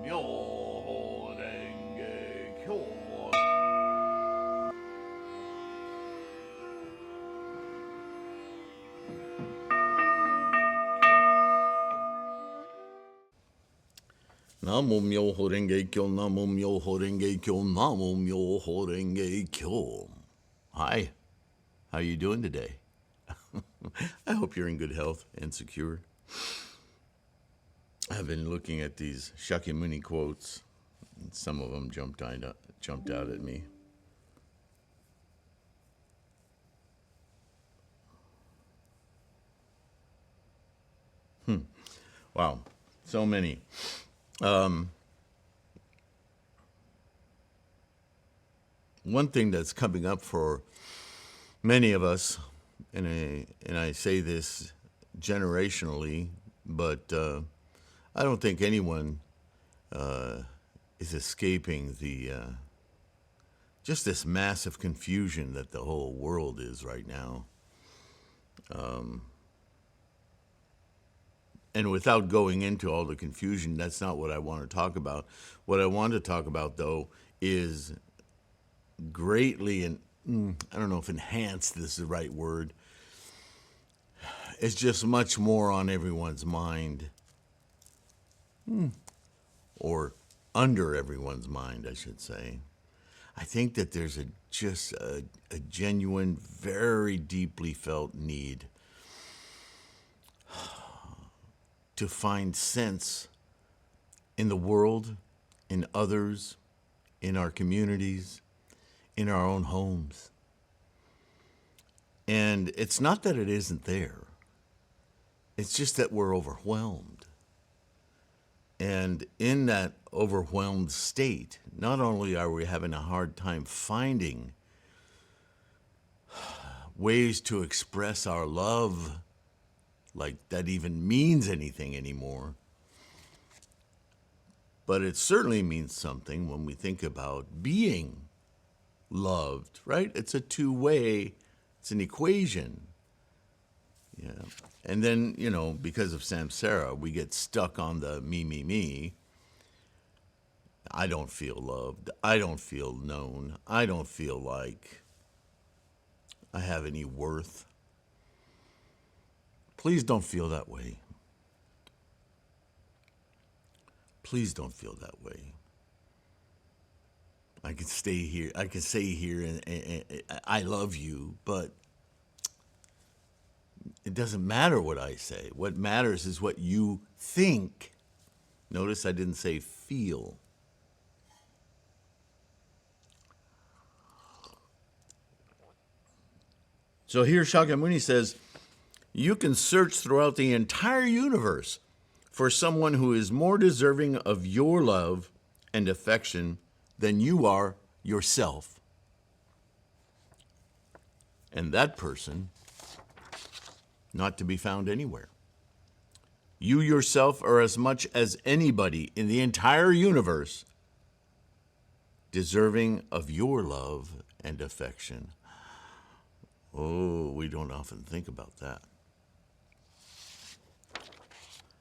Myoho Renge Kyo. Namo Myoho Renge Kyo, Namo Myoho Renge Kyo, Namo Myoho Renge Kyo. Hi, how are you doing today? I hope you're in good health and secure. I've been looking at these Shakyamuni quotes, and some of them jumped out at me. Wow, so many. One thing that's coming up for many of us, and I say this generationally, but I don't think anyone is escaping the just this massive confusion that the whole world is right now. And without going into all the confusion, that's not what I want to talk about. What I want to talk about, though, is greatly, and I don't know if enhanced is the right word. It's just much more on everyone's mind, or under everyone's mind, I should say. I think that there's just a genuine, very deeply felt need to find sense in the world, in others, in our communities, in our own homes. And it's not that it isn't there. It's just that we're overwhelmed. And in that overwhelmed state, not only are we having a hard time finding ways to express our love, like that even means anything anymore, but it certainly means something when we think about being loved, right? It's a two-way, it's an equation. Yeah. And then, because of samsara, we get stuck on the me. I don't feel loved. I don't feel known. I don't feel like I have any worth. Please don't feel that way. Please don't feel that way. I can stay here. I can say here, and I love you, but it doesn't matter what I say. What matters is what you think. Notice I didn't say feel. So here Shakyamuni says, you can search throughout the entire universe for someone who is more deserving of your love and affection than you are yourself. And that person, not to be found anywhere. You yourself are as much as anybody in the entire universe deserving of your love and affection. Oh, we don't often think about that.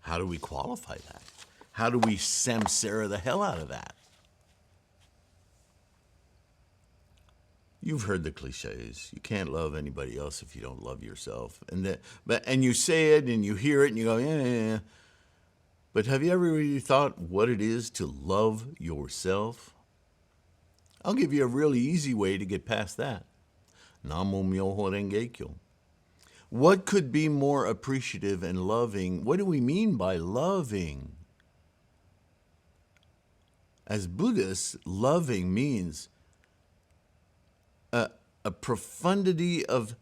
How do we qualify that? How do we samsara the hell out of that? You've heard the cliches. You can't love anybody else if you don't love yourself. And you say it and you hear it and you go, yeah. But have you ever really thought what it is to love yourself? I'll give you a really easy way to get past that. Namo Myoho Renge Kyo. What could be more appreciative and loving? What do we mean by loving? As Buddhists, loving means a profundity of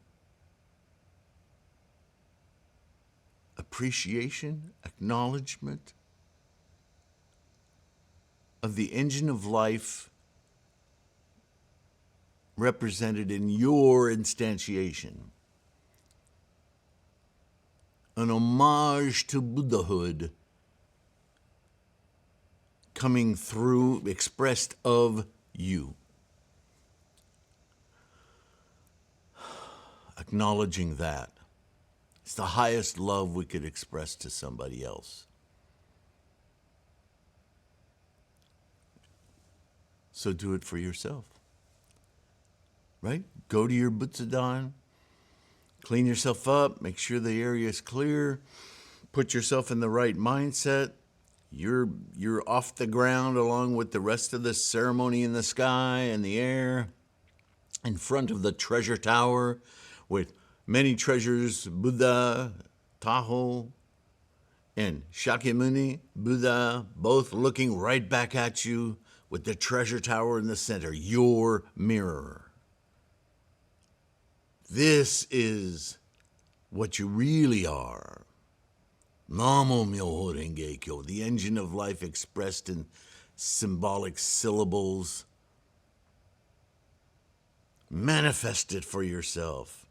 appreciation, acknowledgement of the engine of life represented in your instantiation. An homage to Buddhahood coming through, expressed of you. Acknowledging that. It's the highest love we could express to somebody else. So do it for yourself. Right? Go to your butsudan, clean yourself up, make sure the area is clear, put yourself in the right mindset. You're off the ground along with the rest of the ceremony in the sky and the air, in front of the treasure tower with many treasures, Buddha, Tahoe, and Shakyamuni, Buddha, both looking right back at you with the treasure tower in the center, your mirror. This is what you really are. Namo Myoho Renge Kyo, the engine of life expressed in symbolic syllables. Manifest it for yourself,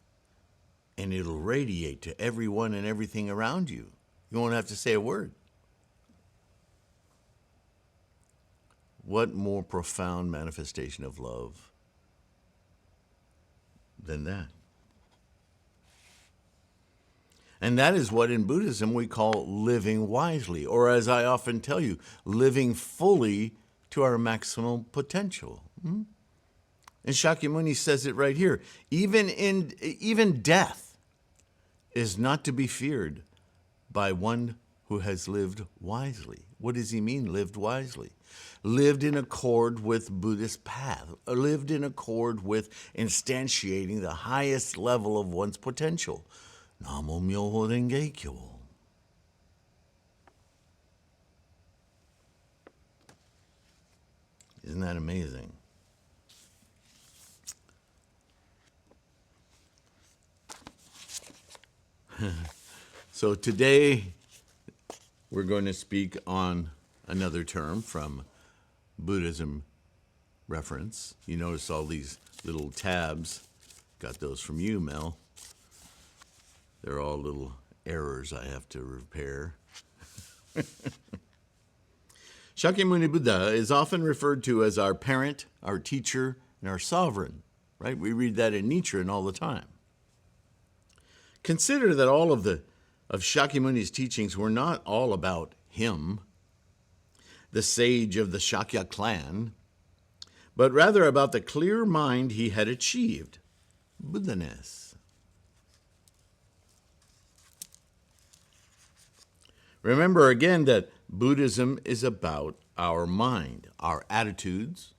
and it'll radiate to everyone and everything around you. You won't have to say a word. What more profound manifestation of love than that? And that is what in Buddhism we call living wisely, or as I often tell you, living fully to our maximum potential. And Shakyamuni says it right here. Even death is not to be feared by one who has lived wisely. What does he mean, lived wisely? Lived in accord with Buddhist path, lived in accord with instantiating the highest level of one's potential. Namo Myoho Renge Kyo. Isn't that amazing? So today we're going to speak on another term from Buddhism Reference. You notice all these little tabs. Got those from you, Mel. They're all little errors I have to repair. Shakyamuni Buddha is often referred to as our parent, our teacher, and our sovereign, right? We read that in Nichiren all the time. Consider that all of Shakyamuni's teachings were not all about him, the sage of the Shakya clan, but rather about the clear mind he had achieved, Buddha-ness. Remember again that Buddhism is about our mind, our attitudes,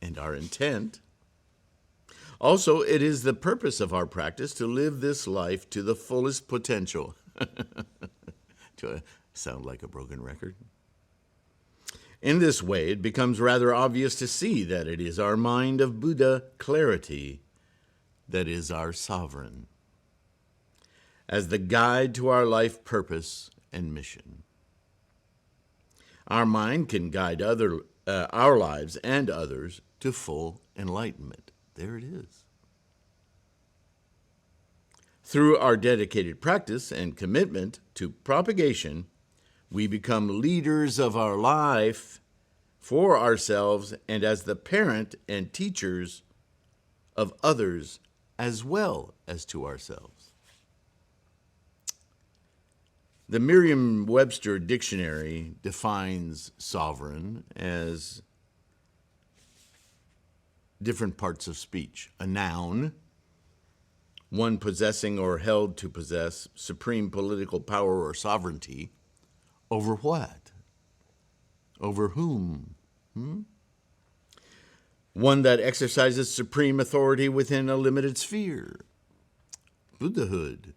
and our intent. Also, it is the purpose of our practice to live this life to the fullest potential. Do I sound like a broken record? In this way, it becomes rather obvious to see that it is our mind of Buddha clarity that is our sovereign, as the guide to our life purpose and mission. Our mind can guide our lives and others to full enlightenment. There it is. Through our dedicated practice and commitment to propagation, we become leaders of our life for ourselves and as the parent and teachers of others as well as to ourselves. The Merriam-Webster dictionary defines sovereign as different parts of speech. A noun, one possessing or held to possess supreme political power or sovereignty. Over what? Over whom? One that exercises supreme authority within a limited sphere. Buddhahood.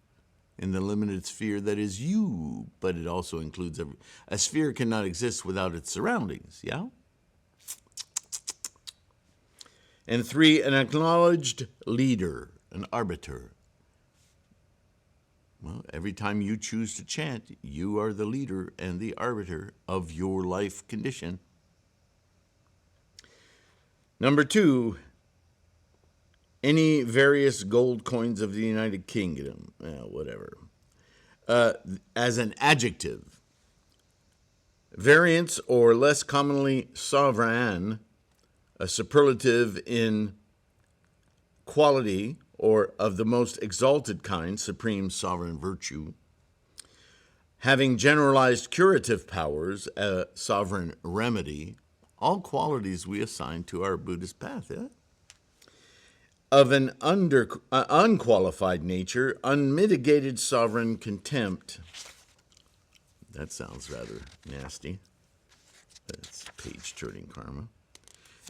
In the limited sphere that is you, but it also includes a sphere cannot exist without its surroundings, yeah? And 3, an acknowledged leader, an arbiter. Well, every time you choose to chant, you are the leader and the arbiter of your life condition. Number 2, any various gold coins of the United Kingdom, whatever, as an adjective. Variance or less commonly sovereign, a superlative in quality or of the most exalted kind, supreme sovereign virtue. Having generalized curative powers, a sovereign remedy, all qualities we assign to our Buddhist path, yeah? Of an unqualified nature, unmitigated sovereign contempt. That sounds rather nasty. That's page-turning karma.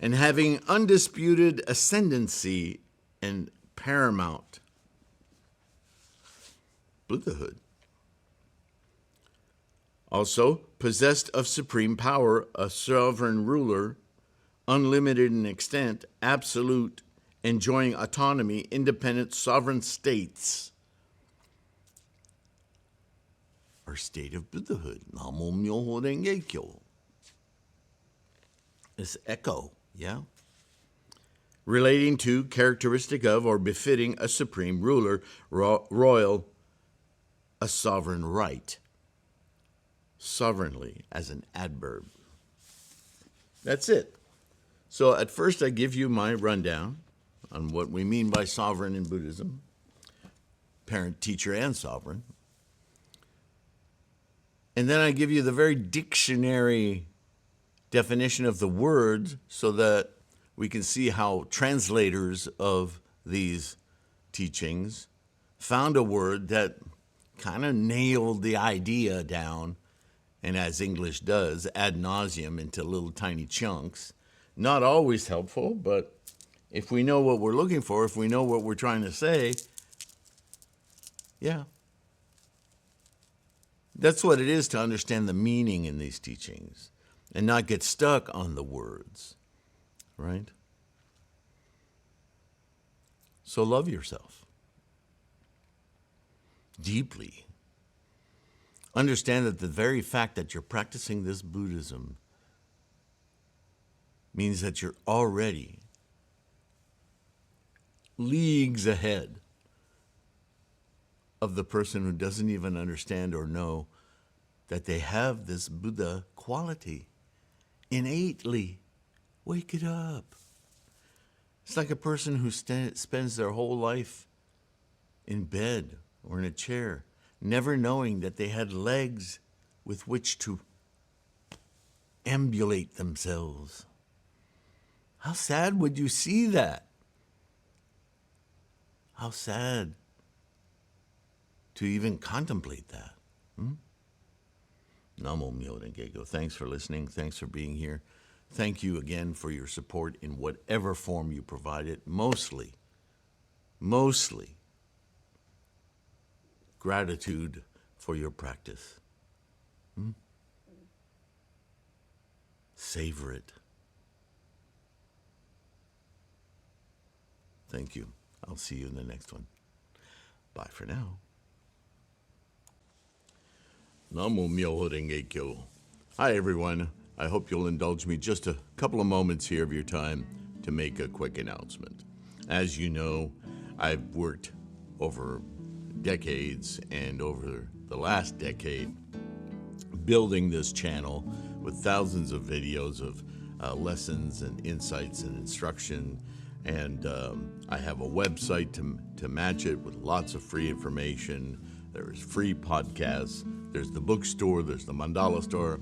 And having undisputed ascendancy and paramount Buddhahood. Also, possessed of supreme power, a sovereign ruler, unlimited in extent, absolute, enjoying autonomy, independent sovereign states. Our state of Buddhahood. Namo Myoho Renge Kyo. This echo, yeah? Relating to, characteristic of, or befitting a supreme ruler, royal, a sovereign right. Sovereignly as an adverb. That's it. So at first I give you my rundown on what we mean by sovereign in Buddhism. Parent, teacher, and sovereign. And then I give you the very dictionary definition of the word so that we can see how translators of these teachings found a word that kind of nailed the idea down, and as English does, ad nauseum into little tiny chunks. Not always helpful, but if we know what we're looking for, if we know what we're trying to say, yeah. That's what it is to understand the meaning in these teachings and not get stuck on the words, right? So love yourself deeply. Understand that the very fact that you're practicing this Buddhism means that you're already leagues ahead of the person who doesn't even understand or know that they have this Buddha quality innately. Wake it up. It's like a person who spends their whole life in bed or in a chair, never knowing that they had legs with which to ambulate themselves. How sad would you see that? How sad to even contemplate that. Namo Myoho Renge Kyo. Thanks for listening. Thanks for being here. Thank you again for your support in whatever form you provide it. Mostly, gratitude for your practice. Savor it. Thank you. I'll see you in the next one. Bye for now. Namo Myoho Renge Kyo. Hi, everyone. I hope you'll indulge me just a couple of moments here of your time to make a quick announcement. As you know, I've worked over decades and over the last decade building this channel with thousands of videos of lessons and insights and instruction. And I have a website to match it with lots of free information. There's free podcasts. There's the bookstore. There's the mandala store.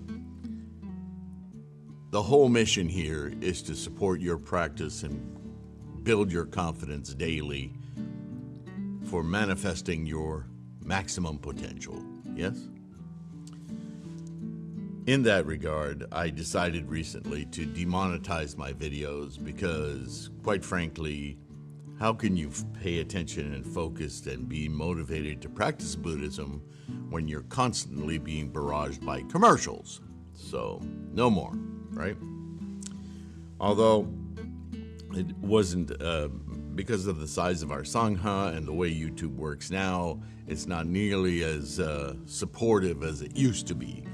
The whole mission here is to support your practice and build your confidence daily for manifesting your maximum potential. Yes? In that regard, I decided recently to demonetize my videos because, quite frankly, how can you pay attention and focus and be motivated to practice Buddhism when you're constantly being barraged by commercials? So, no more, right? Although it wasn't, because of the size of our Sangha and the way YouTube works now, it's not nearly as supportive as it used to be.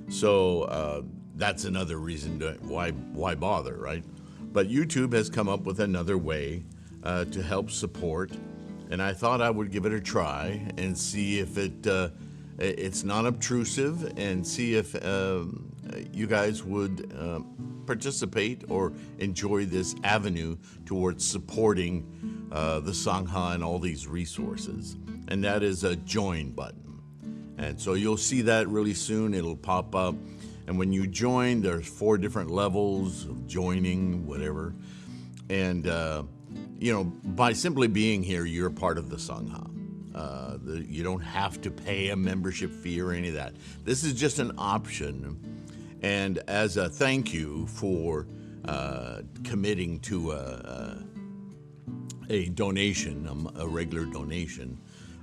So that's another reason why bother, right? But YouTube has come up with another way to help support, and I thought I would give it a try and see if it's not obtrusive, and see if you guys would participate or enjoy this avenue towards supporting the Sangha and all these resources. And that is a join button. And so you'll see that really soon. It'll pop up. And when you join, there's 4 different levels of joining, whatever. And, by simply being here, you're part of the Sangha. You don't have to pay a membership fee or any of that. This is just an option. And as a thank you for committing to a donation, a regular donation,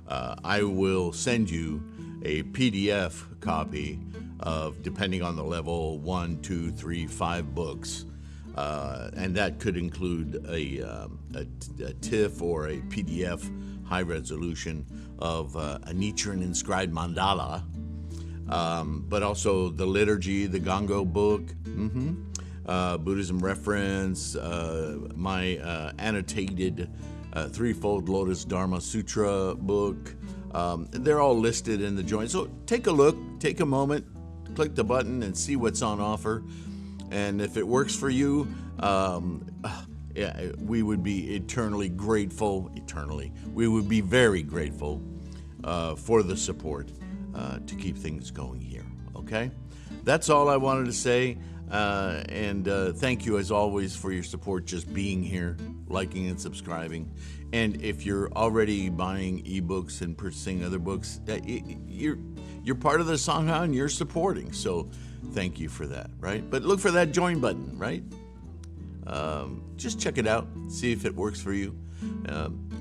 I will send you a PDF copy of, depending on the level, 1, 2, 3, 5 books. And that could include a TIFF or a PDF high resolution of a Nichiren inscribed mandala, but also the liturgy, the Gango book, Buddhism Reference, my annotated Threefold Lotus Dharma Sutra book. They're all listed in the joint. So take a look, take a moment, click the button and see what's on offer. And if it works for you, we would be eternally grateful. We would be very grateful for the support to keep things going here. Okay? That's all I wanted to say. And thank you, as always, for your support, just being here, liking and subscribing. And if you're already buying ebooks and purchasing other books, you're part of the Sangha and you're supporting. So thank you for that, right? But look for that join button, right? Just check it out, see if it works for you.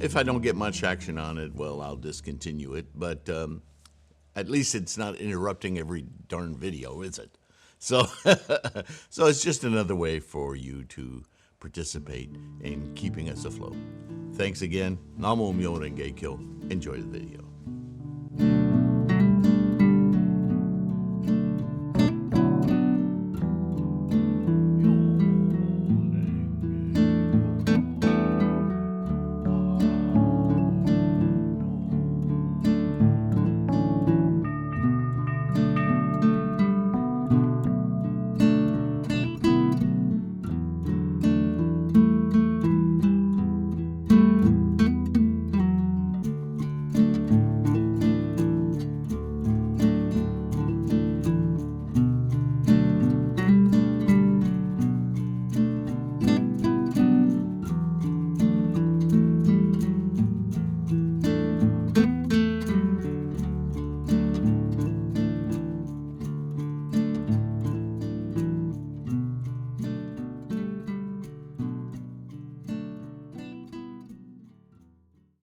If I don't get much action on it, well, I'll discontinue it. But at least it's not interrupting every darn video, is it? So, so it's just another way for you to participate in keeping us afloat. Thanks again. Namo Myo Renge Kyo. Enjoy the video.